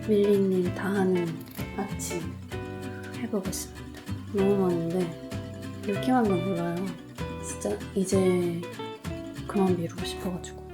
밀린 일 다 하는 아침 해보겠습니다. 너무 많은데 이렇게 하면 몰라요. 진짜 이제 그만 미루고 싶어가지고.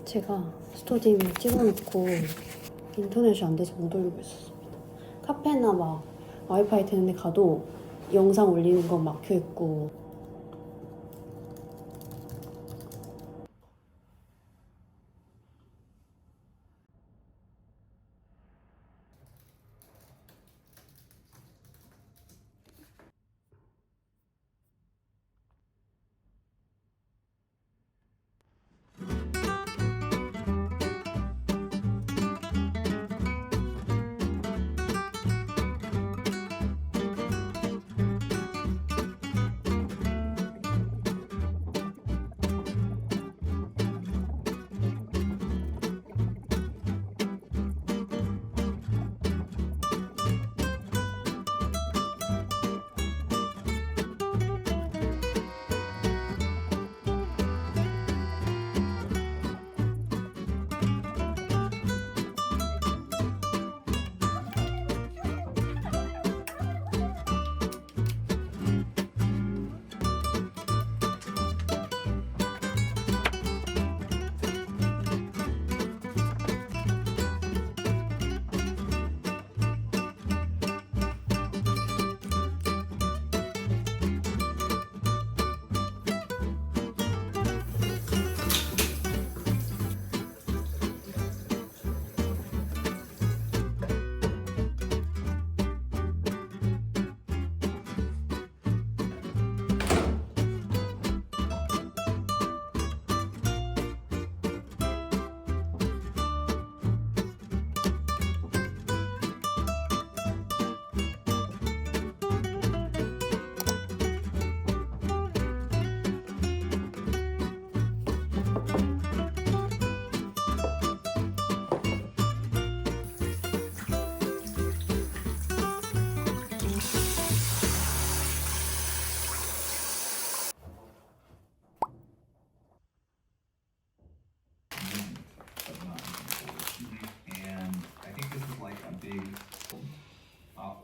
제가 스토딩 찍어놓고 인터넷이 안 돼서 못 올리고 있었습니다. 카페나 막 와이파이 되는 데 가도 영상 올리는 건 막혀있고.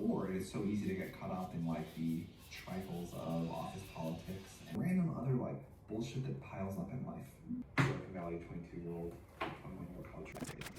Or it is so easy to get caught up in like the trifles of office politics and random other like bullshit that piles up in life. Silicon Valley 22-year-old, 21-year-old college graduate.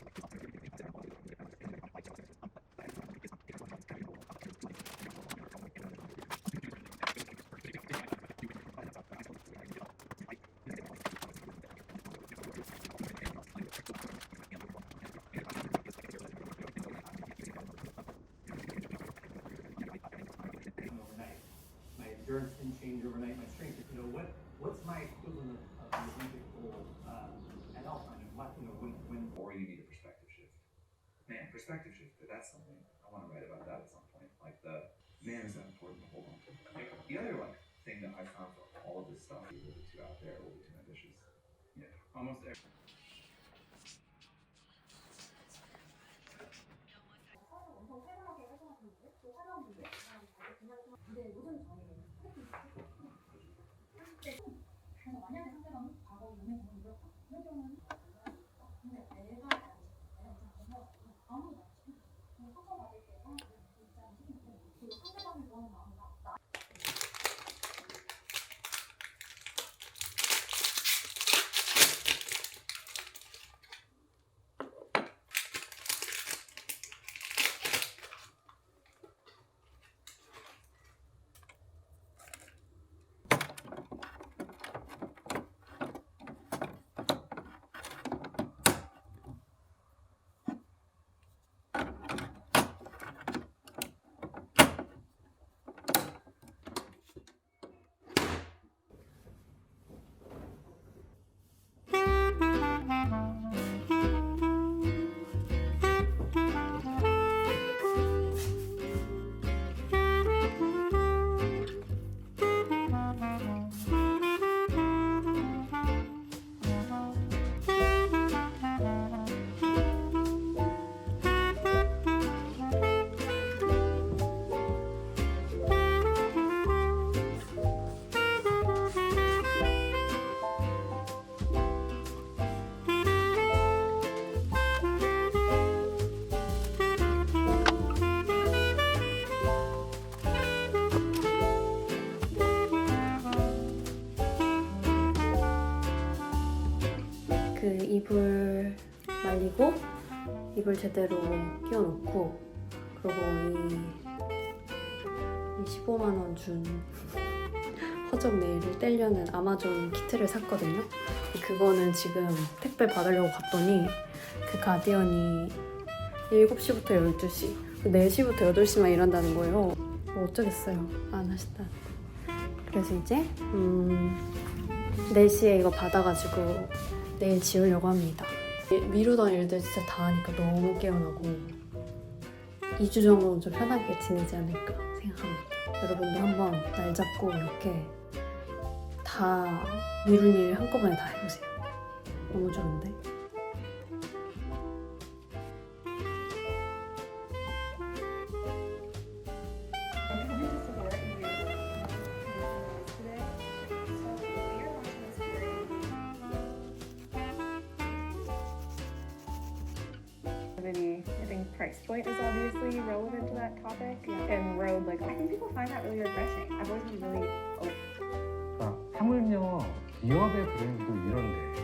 endurance can change overnight. My strength, what's my equivalent of an Olympic goal at Alpine? And what, when Or you need a perspective shift. Man, perspective shift, that's something I want to write about that at some point. Like is that important to hold on to? Like the other thing that I found for all of this stuff is a little bit too out there, a little bit too ambitious. Yeah, almost every. 그 이불 말리고 이불 제대로 끼워놓고 그리고 이 15만 원 준 허접 네일을 떼려는 아마존 키트를 샀거든요. 그거는 지금 택배 받으려고 갔더니 그 가디언이 7시부터 12시 4시부터 8시만 일한다는 거예요. 뭐 어쩌겠어요. 안 하신다. 그래서 이제 4시에 이거 받아가지고 내일 지우려고 합니다. 미루던 일들 진짜 다 하니까 너무 깨어나고 2주 정도는 좀 편하게 지내지 않을까 생각합니다. 여러분도 한번 날 잡고 이렇게 다 미룬 일 한꺼번에 다 해보세요. 너무 좋은데? I think price point is obviously relevant to that topic, and road, I think people find that really refreshing. I've always been really 그러니까 하물며 기업의 브랜드도 이런데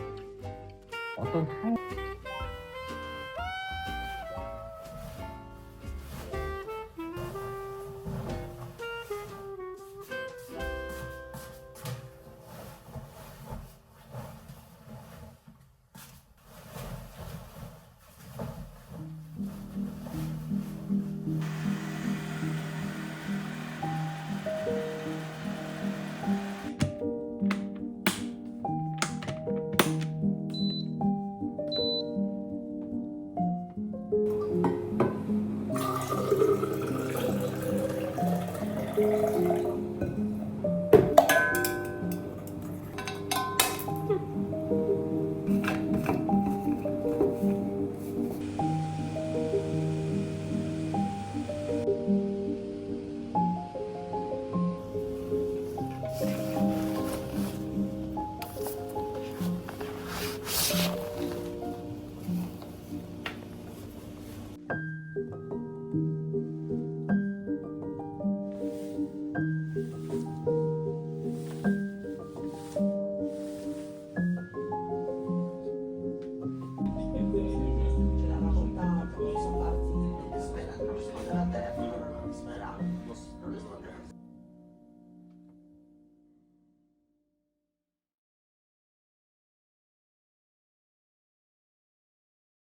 어떤 한